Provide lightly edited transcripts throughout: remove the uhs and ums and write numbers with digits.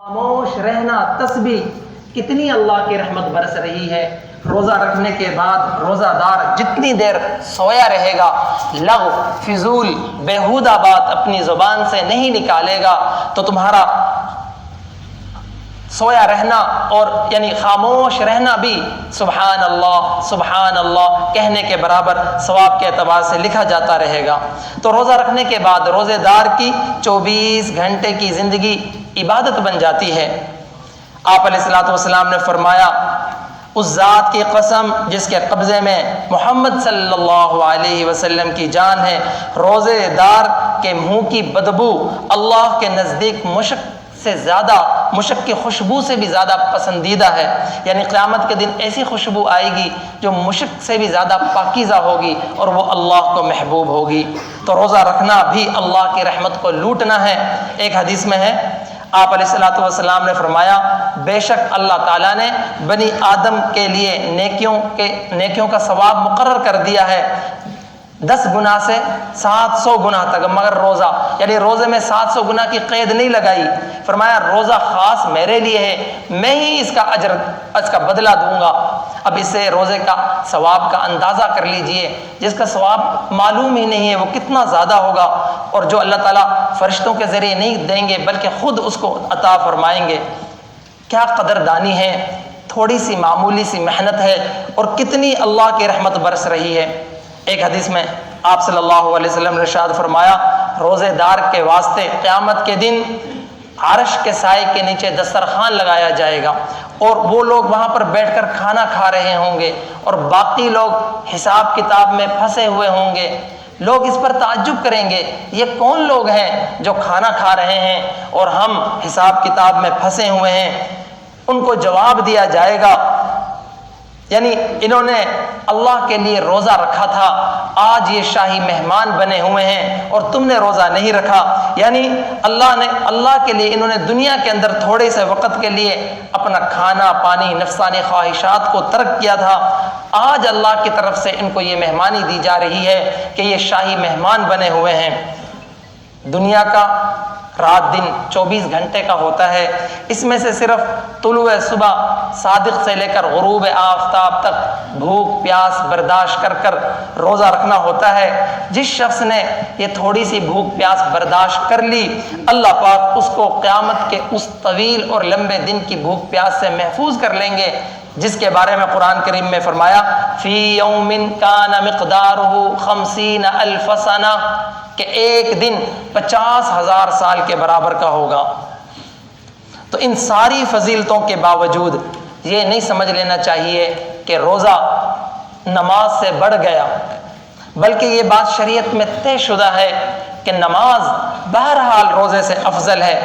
خاموش رہنا تسبیح کتنی اللہ کی رحمت برس رہی ہے۔ روزہ رکھنے کے بعد روزہ دار جتنی دیر سویا رہے گا، لغو فضول بیہودہ بات اپنی زبان سے نہیں نکالے گا تو تمہارا سویا رہنا اور یعنی خاموش رہنا بھی سبحان اللہ کہنے کے برابر ثواب کے اعتبار سے لکھا جاتا رہے گا۔ تو روزہ رکھنے کے بعد روزے دار کی 24 گھنٹے کی زندگی عبادت بن جاتی ہے۔ آپ علیہ الصلوۃ والسلام نے فرمایا، اس ذات کی قسم جس کے قبضے میں محمد صلی اللہ علیہ وسلم کی جان ہے، روزے دار کے منہ کی بدبو اللہ کے نزدیک مشک سے زیادہ، مشک کی خوشبو سے بھی زیادہ پسندیدہ ہے۔ یعنی قیامت کے دن ایسی خوشبو آئے گی جو مشک سے بھی زیادہ پاکیزہ ہوگی اور وہ اللہ کو محبوب ہوگی۔ تو روزہ رکھنا بھی اللہ کی رحمت کو لوٹنا ہے۔ ایک حدیث میں ہے، آپ علیہ الصلوۃ والسلام نے فرمایا، بے شک اللہ تعالیٰ نے بنی آدم کے لیے نیکیوں کا ثواب مقرر کر دیا ہے 10 گنا سے 700 گنا تک، مگر روزہ یعنی روزے میں 700 گنا کی قید نہیں لگائی۔ فرمایا روزہ خاص میرے لیے ہے، میں ہی اس کا بدلہ دوں گا۔ اب اس سے روزے کا ثواب کا اندازہ کر لیجئے، جس کا ثواب معلوم ہی نہیں ہے وہ کتنا زیادہ ہوگا، اور جو اللہ تعالیٰ فرشتوں کے ذریعے نہیں دیں گے بلکہ خود اس کو عطا فرمائیں گے۔ کیا قدردانی ہے، تھوڑی سی معمولی سی محنت ہے اور کتنی اللہ کی رحمت برس رہی ہے۔ ایک حدیث میں آپ صلی اللہ علیہ وسلم نے ارشاد فرمایا، روزے دار کے واسطے قیامت کے دن عرش کے سائے کے نیچے دسترخوان لگایا جائے گا، اور وہ لوگ وہاں پر بیٹھ کر کھانا کھا رہے ہوں گے اور باقی لوگ حساب کتاب میں پھنسے ہوئے ہوں گے۔ لوگ اس پر تعجب کریں گے، یہ کون لوگ ہیں جو کھانا کھا رہے ہیں اور ہم حساب کتاب میں پھنسے ہوئے ہیں؟ ان کو جواب دیا جائے گا، یعنی انہوں نے اللہ کے لیے روزہ رکھا تھا، آج یہ شاہی مہمان بنے ہوئے ہیں اور تم نے روزہ نہیں رکھا۔ یعنی اللہ کے لیے انہوں نے دنیا کے اندر تھوڑے سے وقت کے لیے اپنا کھانا پانی نفسانی خواہشات کو ترک کیا تھا، آج اللہ کی طرف سے ان کو یہ مہمانی دی جا رہی ہے کہ یہ شاہی مہمان بنے ہوئے ہیں۔ دنیا کا رات دن 24 گھنٹے کا ہوتا ہے، اس میں سے صرف طلوع صبح صادق سے لے کر غروب آفتاب تک بھوک پیاس برداشت کر کر روزہ رکھنا ہوتا ہے۔ جس شخص نے یہ تھوڑی سی بھوک پیاس برداشت کر لی، اللہ پاک اس کو قیامت کے اس طویل اور لمبے دن کی بھوک پیاس سے محفوظ کر لیں گے، جس کے بارے میں قرآن کریم میں فرمایا، فی یوم کان مقدارہ 50,000 سنہ، کہ ایک دن 50,000 سال کے برابر کا ہوگا۔ تو ان ساری فضیلتوں کے باوجود یہ نہیں سمجھ لینا چاہیے کہ روزہ نماز سے بڑھ گیا، بلکہ یہ بات شریعت میں طے شدہ ہے کہ نماز بہرحال روزے سے افضل ہے۔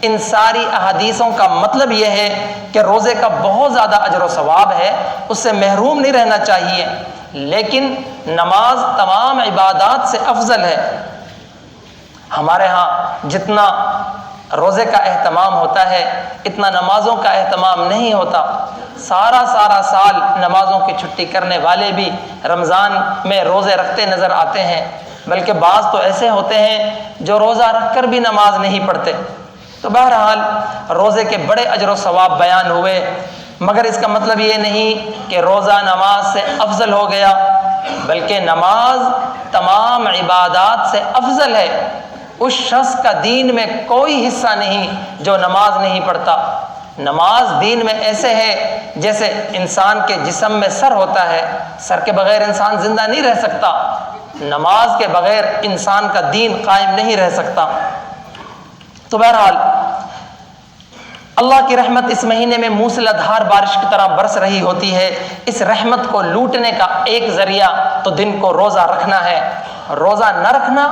ان ساری احادیثوں کا مطلب یہ ہے کہ روزے کا بہت زیادہ اجر و ثواب ہے، اس سے محروم نہیں رہنا چاہیے، لیکن نماز تمام عبادات سے افضل ہے۔ ہمارے ہاں جتنا روزے کا اہتمام ہوتا ہے اتنا نمازوں کا اہتمام نہیں ہوتا۔ سارا سال نمازوں کی چھٹی کرنے والے بھی رمضان میں روزے رکھتے نظر آتے ہیں، بلکہ بعض تو ایسے ہوتے ہیں جو روزہ رکھ کر بھی نماز نہیں پڑھتے۔ تو بہرحال روزے کے بڑے اجر و ثواب بیان ہوئے، مگر اس کا مطلب یہ نہیں کہ روزہ نماز سے افضل ہو گیا، بلکہ نماز تمام عبادات سے افضل ہے۔ اس شخص کا دین میں کوئی حصہ نہیں جو نماز نہیں پڑھتا۔ نماز دین میں ایسے ہے جیسے انسان کے جسم میں سر ہوتا ہے، سر کے بغیر انسان زندہ نہیں رہ سکتا، نماز کے بغیر انسان کا دین قائم نہیں رہ سکتا۔ تو بہرحال اللہ کی رحمت اس مہینے میں موسلا دھار بارش کی طرح برس رہی ہوتی ہے۔ اس رحمت کو لوٹنے کا ایک ذریعہ تو دن کو روزہ رکھنا ہے۔ روزہ نہ رکھنا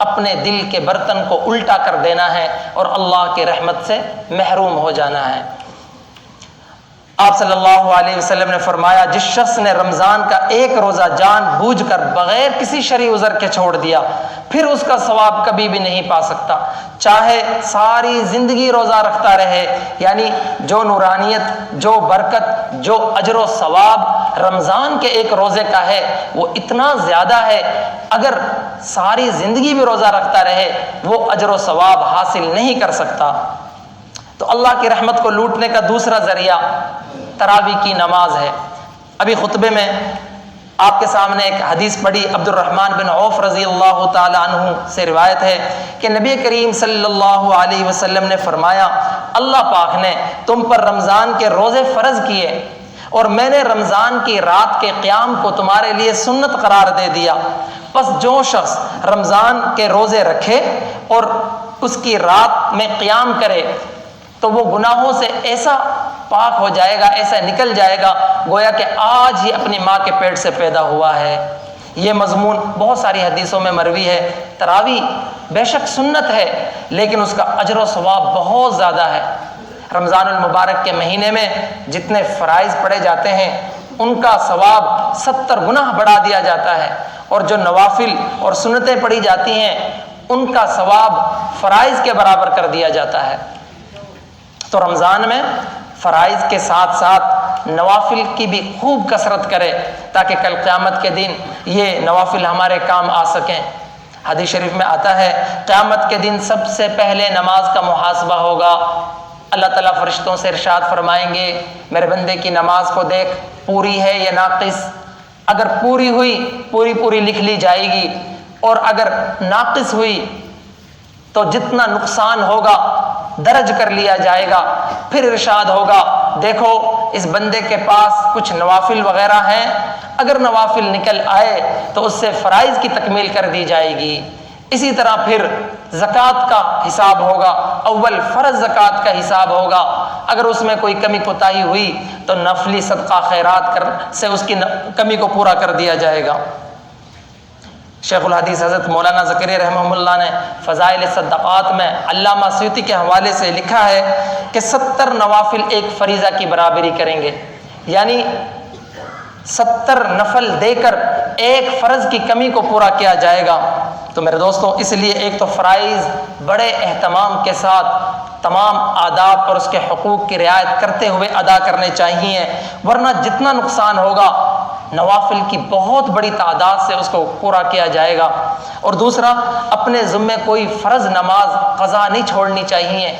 اپنے دل کے برتن کو الٹا کر دینا ہے اور اللہ کی رحمت سے محروم ہو جانا ہے۔ آپ صلی اللہ علیہ وسلم نے فرمایا، جس شخص نے رمضان کا ایک روزہ جان بوجھ کر بغیر کسی شرعی عذر کے چھوڑ دیا، پھر اس کا ثواب کبھی بھی نہیں پا سکتا، چاہے ساری زندگی روزہ رکھتا رہے۔ یعنی جو نورانیت، جو برکت، جو اجر و ثواب رمضان کے ایک روزے کا ہے وہ اتنا زیادہ ہے، اگر ساری زندگی بھی روزہ رکھتا رہے وہ اجر و ثواب حاصل نہیں کر سکتا۔ تو اللہ کی رحمت کو لوٹنے کا دوسرا ذریعہ تراویح کی نماز ہے۔ ابھی خطبے میں آپ کے سامنے ایک حدیث پڑھی، عبد الرحمن بن عوف رضی اللہ تعالی عنہ سے روایت ہے کہ نبی کریم صلی اللہ علیہ وسلم نے فرمایا، اللہ پاک نے تم پر رمضان کے روزے فرض کیے اور میں نے رمضان کی رات کے قیام کو تمہارے لیے سنت قرار دے دیا، پس جو شخص رمضان کے روزے رکھے اور اس کی رات میں قیام کرے تو وہ گناہوں سے ایسا پاک ہو جائے گا، ایسا نکل جائے گا گویا کہ آج ہی اپنی ماں کے پیٹ سے پیدا ہوا ہے۔ یہ مضمون بہت ساری حدیثوں میں مروی ہے۔ تراویح بے شک سنت ہے لیکن اس کا اجر و ثواب بہت زیادہ ہے۔ رمضان المبارک کے مہینے میں جتنے فرائض پڑھے جاتے ہیں ان کا ثواب 70 گنا بڑھا دیا جاتا ہے، اور جو نوافل اور سنتیں پڑھی جاتی ہیں ان کا ثواب فرائض کے برابر کر دیا جاتا ہے۔ تو رمضان میں فرائض کے ساتھ ساتھ نوافل کی بھی خوب کثرت کرے تاکہ کل قیامت کے دن یہ نوافل ہمارے کام آ سکیں۔ حدیث شریف میں آتا ہے قیامت کے دن سب سے پہلے نماز کا محاسبہ ہوگا۔ اللہ تعالیٰ فرشتوں سے ارشاد فرمائیں گے میرے بندے کی نماز کو دیکھ، پوری ہے یا ناقص؟ اگر پوری ہوئی پوری لکھ لی جائے گی، اور اگر ناقص ہوئی تو جتنا نقصان ہوگا درج کر لیا جائے گا۔ پھر ارشاد ہوگا دیکھو اس بندے کے پاس کچھ نوافل وغیرہ ہیں، اگر نوافل نکل آئے تو اس سے فرائض کی تکمیل کر دی جائے گی۔ اسی طرح پھر زکوٰۃ کا حساب ہوگا، اول فرض زکوٰۃ کا حساب ہوگا، اگر اس میں کوئی کمی کوتاہی ہوئی تو نفلی صدقہ خیرات سے اس کی کمی کو پورا کر دیا جائے گا۔ شیخ الحدیث حضرت مولانا زکریا رحمہ اللہ نے فضائل صدقات میں علامہ سیوطی کے حوالے سے لکھا ہے کہ 70 نوافل ایک فریضہ کی برابری کریں گے، یعنی 70 نفل دے کر ایک فرض کی کمی کو پورا کیا جائے گا۔ تو میرے دوستوں اس لیے ایک تو فرائض بڑے اہتمام کے ساتھ تمام آداب اور اس کے حقوق کی رعایت کرتے ہوئے ادا کرنے چاہیے، ورنہ جتنا نقصان ہوگا نوافل کی بہت بڑی تعداد سے اس کو پورا کیا جائے گا۔ اور دوسرا اپنے ذمے کوئی فرض نماز قضا نہیں چھوڑنی چاہیے۔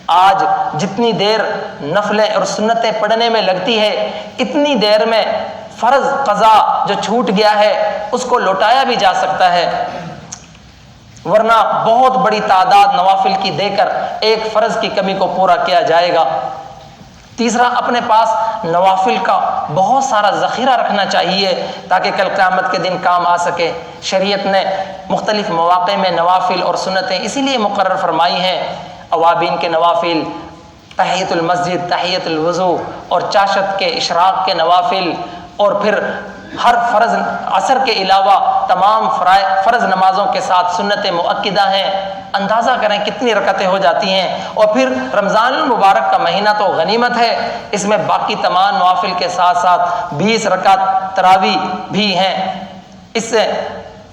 آج جتنی دیر نفلیں اور سنتیں پڑھنے میں لگتی ہے اتنی دیر میں فرض قضا جو چھوٹ گیا ہے اس کو لوٹایا بھی جا سکتا ہے، ورنہ بہت بڑی تعداد نوافل کی دے کر ایک فرض کی کمی کو پورا کیا جائے گا۔ تیسرا اپنے پاس نوافل کا بہت سارا ذخیرہ رکھنا چاہیے تاکہ کل قیامت کے دن کام آ سکے۔ شریعت نے مختلف مواقع میں نوافل اور سنتیں اسی لیے مقرر فرمائی ہیں، اوابین کے نوافل، تحیۃ المسجد، تحیۃ الوضو اور چاشت کے اشراق کے نوافل، اور پھر ہر فرض عصر کے علاوہ تمام فرض نمازوں کے ساتھ سنت مؤکدہ ہیں۔ اندازہ کریں کتنی رکعتیں ہو جاتی ہیں، اور پھر رمضان المبارک کا مہینہ تو غنیمت ہے، اس میں باقی تمام نوافل کے ساتھ ساتھ 20 رکعت تراویح بھی ہیں، اس سے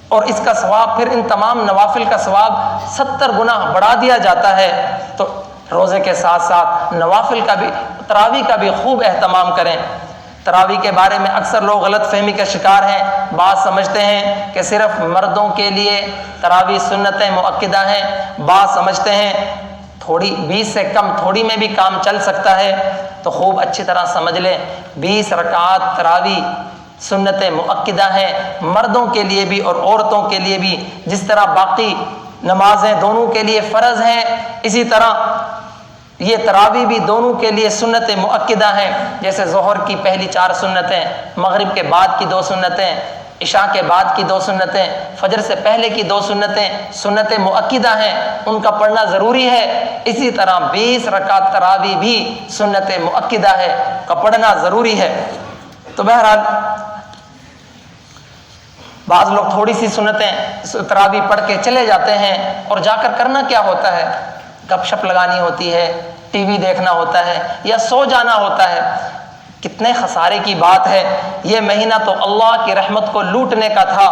اور اس کا ثواب پھر ان تمام نوافل کا ثواب 70 گنا بڑھا دیا جاتا ہے۔ تو روزے کے ساتھ ساتھ نوافل کا بھی، تراویح کا بھی خوب اہتمام کریں۔ تراویح کے بارے میں اکثر لوگ غلط فہمی کا شکار ہیں، بعض سمجھتے ہیں کہ صرف مردوں کے لیے تراویح سنتیں مؤکدہ ہیں، بعض سمجھتے ہیں تھوڑی 20 سے کم تھوڑی میں بھی کام چل سکتا ہے۔ تو خوب اچھی طرح سمجھ لیں 20 رکعات تراویح سنتیں مؤکدہ ہیں، مردوں کے لیے بھی اور عورتوں کے لیے بھی، جس طرح باقی نمازیں دونوں کے لیے فرض ہیں اسی طرح یہ تراویح بھی دونوں کے لیے سنت مؤکدہ ہیں۔ جیسے ظہر کی پہلی 4 سنتیں، مغرب کے بعد کی 2 سنتیں، عشاء کے بعد کی 2 سنتیں، فجر سے پہلے کی 2 سنتیں سنت مؤکدہ ہیں، ان کا پڑھنا ضروری ہے۔ اسی طرح 20 رکعت تراویح بھی سنت مؤکدہ ہے، کا پڑھنا ضروری ہے۔ تو بہرحال بعض لوگ تھوڑی سی سنتیں تراویح پڑھ کے چلے جاتے ہیں، اور جا کر کرنا کیا ہوتا ہے؟ گپ شپ لگانی ہوتی ہے، ٹی وی دیکھنا ہوتا ہے، یا سو جانا ہوتا ہے۔ کتنے خسارے کی بات ہے، یہ مہینہ تو اللہ کی رحمت کو لوٹنے کا تھا،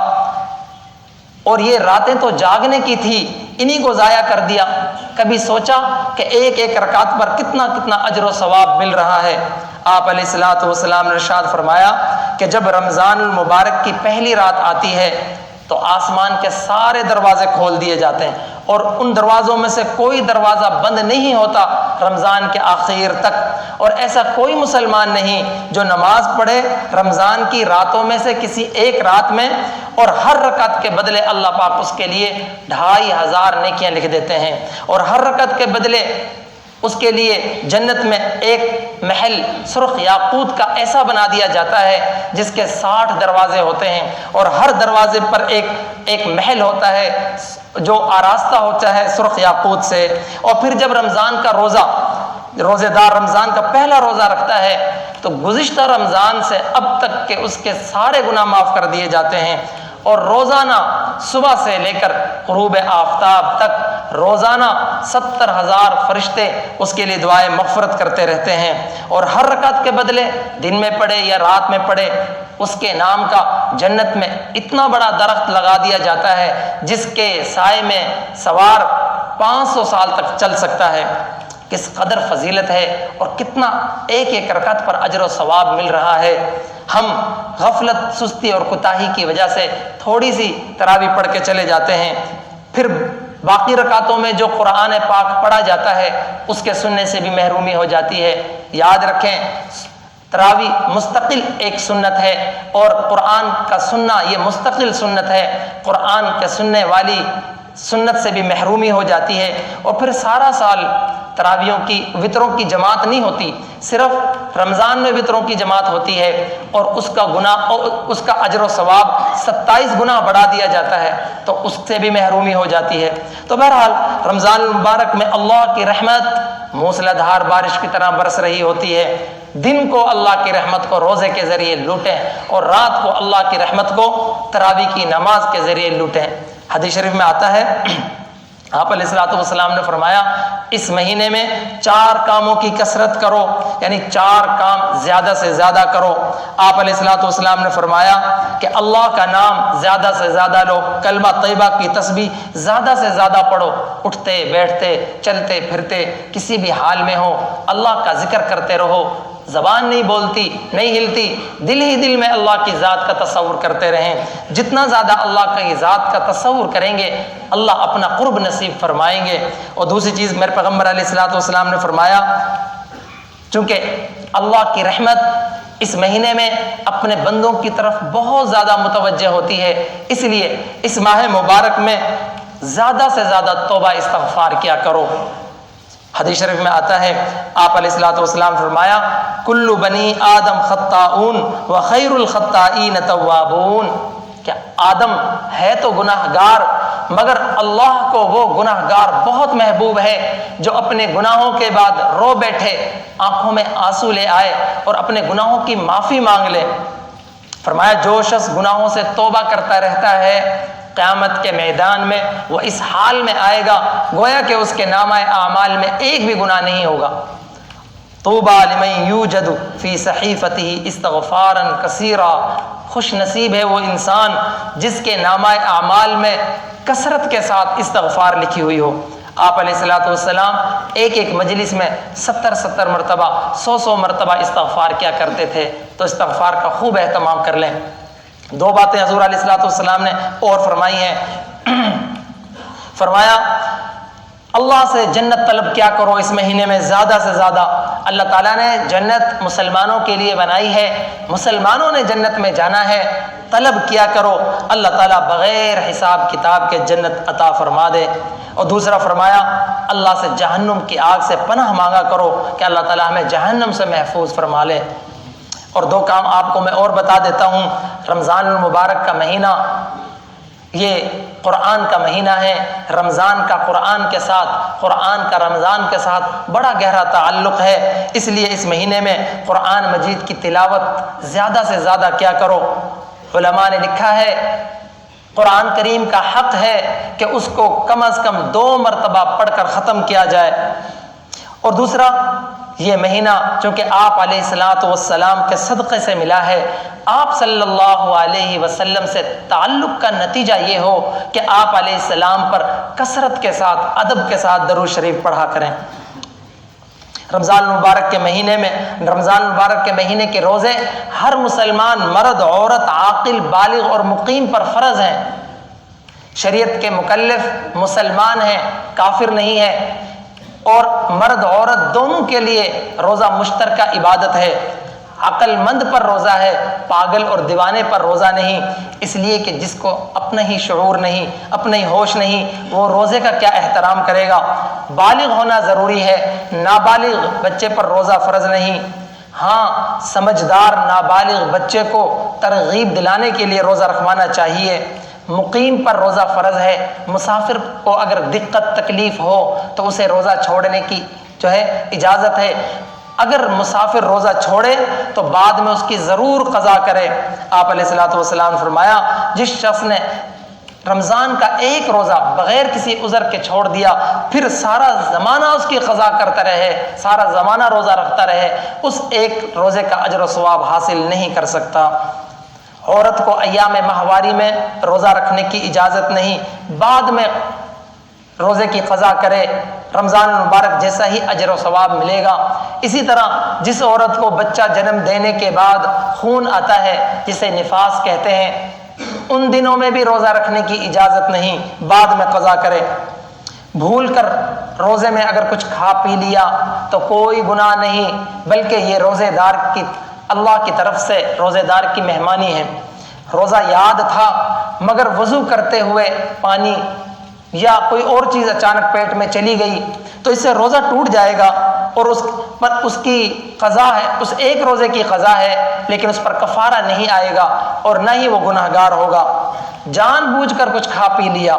اور یہ راتیں تو جاگنے کی تھی، انہی کو ضائع کر دیا۔ کبھی سوچا کہ ایک ایک رکعت پر کتنا کتنا اجر و ثواب مل رہا ہے؟ آپ علیہ الصلوۃ والسلام نے ارشاد فرمایا کہ جب رمضان المبارک کی پہلی رات آتی ہے تو آسمان کے سارے دروازے کھول دیے جاتے ہیں، اور ان دروازوں میں سے کوئی دروازہ بند نہیں ہوتا رمضان کے آخر تک، اور ایسا کوئی مسلمان نہیں جو نماز پڑھے رمضان کی راتوں میں سے کسی ایک رات میں، اور ہر رکعت کے بدلے اللہ پاک اس کے لیے 2500 نیکیاں لکھ دیتے ہیں، اور ہر رکعت کے بدلے اس کے لیے جنت میں ایک محل سرخ یاقوت کا ایسا بنا دیا جاتا ہے جس کے 60 دروازے ہوتے ہیں، اور ہر دروازے پر ایک محل ہوتا ہے جو آراستہ ہوتا ہے سرخ یاقوت سے۔ اور پھر جب رمضان کا روزے دار رمضان کا پہلا روزہ رکھتا ہے تو گزشتہ رمضان سے اب تک کے اس کے سارے گناہ معاف کر دیے جاتے ہیں، اور روزانہ صبح سے لے کر غروب آفتاب تک روزانہ 70,000 فرشتے اس کے لیے دعائیں مغفرت کرتے رہتے ہیں، اور ہر رکعت کے بدلے دن میں پڑھے یا رات میں پڑھے اس کے نام کا جنت میں اتنا بڑا درخت لگا دیا جاتا ہے جس کے سائے میں سوار 500 سال تک چل سکتا ہے۔ کس قدر فضیلت ہے اور کتنا ایک ایک رکعت پر اجر و ثواب مل رہا ہے۔ ہم غفلت، سستی اور کوتاہی کی وجہ سے تھوڑی سی تراویح پڑھ کے چلے جاتے ہیں، پھر باقی رکعتوں میں جو قرآن پاک پڑھا جاتا ہے اس کے سننے سے بھی محرومی ہو جاتی ہے۔ یاد رکھیں تراویح مستقل ایک سنت ہے، اور قرآن کا سننا یہ مستقل سنت ہے، قرآن کے سننے والی سنت سے بھی محرومی ہو جاتی ہے۔ اور پھر سارا سال تراویحوں کی وطروں کی جماعت نہیں ہوتی، صرف رمضان میں وطروں کی جماعت ہوتی ہے، اور اس کا گناہ اور اس کا اجر و ثواب 27 گنا بڑھا دیا جاتا ہے، تو اس سے بھی محرومی ہو جاتی ہے۔ تو بہرحال رمضان المبارک میں اللہ کی رحمت موسلا دھار بارش کی طرح برس رہی ہوتی ہے۔ دن کو اللہ کی رحمت کو روزے کے ذریعے لوٹیں، اور رات کو اللہ کی رحمت کو تراویح کی نماز کے ذریعے لوٹیں۔ حدیث شریف میں آتا ہے آپ علیہ الصلوۃ والسلام نے فرمایا اس مہینے میں 4 کاموں کی کثرت کرو، یعنی 4 کام زیادہ سے زیادہ کرو۔ آپ علیہ الصلوۃ والسلام نے فرمایا کہ اللہ کا نام زیادہ سے زیادہ لو، کلمہ طیبہ کی تسبیح زیادہ سے زیادہ پڑھو، اٹھتے بیٹھتے چلتے پھرتے کسی بھی حال میں ہو اللہ کا ذکر کرتے رہو، زبان نہیں بولتی نہیں ہلتی، دل ہی دل میں اللہ کی ذات کا تصور کرتے رہیں۔ جتنا زیادہ اللہ کی ذات کا تصور کریں گے اللہ اپنا قرب نصیب فرمائیں گے۔ اور دوسری چیز میرے پیغمبر علیہ الصلوۃ والسلام نے فرمایا چونکہ اللہ کی رحمت اس مہینے میں اپنے بندوں کی طرف بہت زیادہ متوجہ ہوتی ہے، اس لیے اس ماہ مبارک میں زیادہ سے زیادہ توبہ استغفار کیا کرو۔ حدیث شریف میں آتا ہے آپ علیہ الصلوۃ والسلام فرمایا کل بنی آدم خطاؤن وخیر الخطائین توابون، کہ آدم ہے تو گناہ گار مگر اللہ کو وہ گناہ گار بہت محبوب ہے جو اپنے گناہوں کے بعد رو بیٹھے، آنکھوں میں آنسو لے آئے اور اپنے گناہوں کی معافی مانگ لے۔ فرمایا جو شخص گناہوں سے توبہ کرتا رہتا ہے قیامت کے میدان میں وہ اس حال میں آئے گا گویا کہ اس کے نامہ اعمال میں ایک بھی گناہ نہیں ہوگا۔ طوبی لمن یوجد فی صحیفتہ استغفارا کثیرا، خوش نصیب ہے وہ انسان جس کے نامہ اعمال میں کثرت کے ساتھ استغفار لکھی ہوئی ہو۔ آپ علیہ الصلوۃ والسلام ایک ایک مجلس میں 70 مرتبہ 100 مرتبہ استغفار کیا کرتے تھے، تو استغفار کا خوب اہتمام کر لیں۔ 2 باتیں حضور علیہ الصلوۃ والسلام نے اور فرمائی ہیں۔ فرمایا اللہ سے جنت طلب کیا کرو اس مہینے میں زیادہ سے زیادہ۔ اللہ تعالیٰ نے جنت مسلمانوں کے لیے بنائی ہے، مسلمانوں نے جنت میں جانا ہے، طلب کیا کرو، اللہ تعالیٰ بغیر حساب کتاب کے جنت عطا فرما دے۔ اور دوسرا فرمایا اللہ سے جہنم کی آگ سے پناہ مانگا کرو کہ اللہ تعالیٰ ہمیں جہنم سے محفوظ فرما لے۔ اور 2 کام آپ کو میں اور بتا دیتا ہوں۔ رمضان المبارک کا مہینہ یہ قرآن کا مہینہ ہے، رمضان کا قرآن کے ساتھ، قرآن کا رمضان کے ساتھ بڑا گہرا تعلق ہے، اس لیے اس مہینے میں قرآن مجید کی تلاوت زیادہ سے زیادہ کیا کرو۔ علماء نے لکھا ہے قرآن کریم کا حق ہے کہ اس کو کم از کم 2 مرتبہ پڑھ کر ختم کیا جائے۔ اور دوسرا یہ مہینہ چونکہ آپ علیہ الصلوۃ والسلام کے صدقے سے ملا ہے، آپ صلی اللہ علیہ وسلم سے تعلق کا نتیجہ یہ ہو کہ آپ علیہ السلام پر کثرت کے ساتھ ادب کے ساتھ درود شریف پڑھا کریں۔ رمضان المبارک کے مہینے میں، رمضان المبارک کے مہینے کے روزے ہر مسلمان مرد عورت عاقل بالغ اور مقیم پر فرض ہیں، شریعت کے مکلف مسلمان ہیں، کافر نہیں ہے، اور مرد عورت دونوں کے لیے روزہ مشترکہ عبادت ہے۔ عقل مند پر روزہ ہے، پاگل اور دیوانے پر روزہ نہیں، اس لیے کہ جس کو اپنا ہی شعور نہیں، اپنا ہی ہوش نہیں، وہ روزے کا کیا احترام کرے گا۔ بالغ ہونا ضروری ہے، نابالغ بچے پر روزہ فرض نہیں۔ ہاں، سمجھدار نابالغ بچے کو ترغیب دلانے کے لیے روزہ رکھوانا چاہیے۔ مقیم پر روزہ فرض ہے، مسافر کو اگر دقت تکلیف ہو تو اسے روزہ چھوڑنے کی اجازت ہے۔ اگر مسافر روزہ چھوڑے تو بعد میں اس کی ضرور قضا کرے۔ آپ علیہ الصلوۃ والسلام نے فرمایا، جس شخص نے رمضان کا ایک روزہ بغیر کسی عذر کے چھوڑ دیا، پھر سارا زمانہ اس کی قضا کرتا رہے، سارا زمانہ روزہ رکھتا رہے، اس ایک روزے کا اجر و ثواب حاصل نہیں کر سکتا۔ عورت کو ایام ماہواری میں روزہ رکھنے کی اجازت نہیں، بعد میں روزے کی قضا کرے، رمضان المبارک جیسا ہی اجر و ثواب ملے گا۔ اسی طرح جس عورت کو بچہ جنم دینے کے بعد خون آتا ہے، جسے نفاس کہتے ہیں، ان دنوں میں بھی روزہ رکھنے کی اجازت نہیں، بعد میں قضا کرے۔ بھول کر روزے میں اگر کچھ کھا پی لیا تو کوئی گناہ نہیں، بلکہ یہ روزے دار کی اللہ کی طرف سے روزے دار کی مہمانی ہے۔ روزہ یاد تھا مگر وضو کرتے ہوئے پانی یا کوئی اور چیز اچانک پیٹ میں چلی گئی تو اس سے روزہ ٹوٹ جائے گا، اور اس پر اس کی قضا ہے، اس ایک روزے کی قضا ہے، لیکن اس پر کفارہ نہیں آئے گا اور نہ ہی وہ گناہ گار ہوگا۔ جان بوجھ کر کچھ کھا پی لیا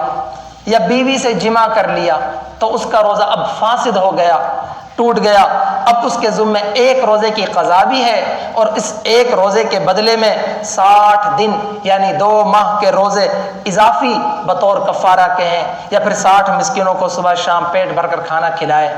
یا بیوی سے جمع کر لیا تو اس کا روزہ اب فاسد ہو گیا، ٹوٹ گیا۔ اب اس کے ذمے ایک روزے کی قضا بھی ہے، اور اس ایک روزے کے بدلے میں 60 دن یعنی 2 ماہ کے روزے اضافی بطور کفارہ کے ہیں، یا پھر 60 مسکینوں کو صبح شام پیٹ بھر کر کھانا کھلائے۔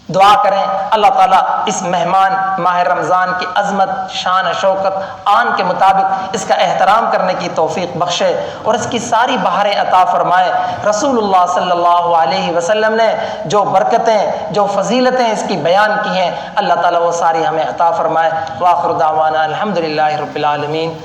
دعا کریں اللہ تعالیٰ اس مہمان ماہ رمضان کی عظمت، شان، شوکت، آن کے مطابق اس کا احترام کرنے کی توفیق بخشے اور اس کی ساری بہاریں عطا فرمائے۔ رسول اللہ صلی اللہ علیہ وسلم نے جو برکتیں، جو فضیلتیں اس کی بیان کی ہیں، اللہ تعالیٰ وہ ساری ہمیں عطا فرمائے۔ وآخر دعوانا الحمدللہ رب العالمین۔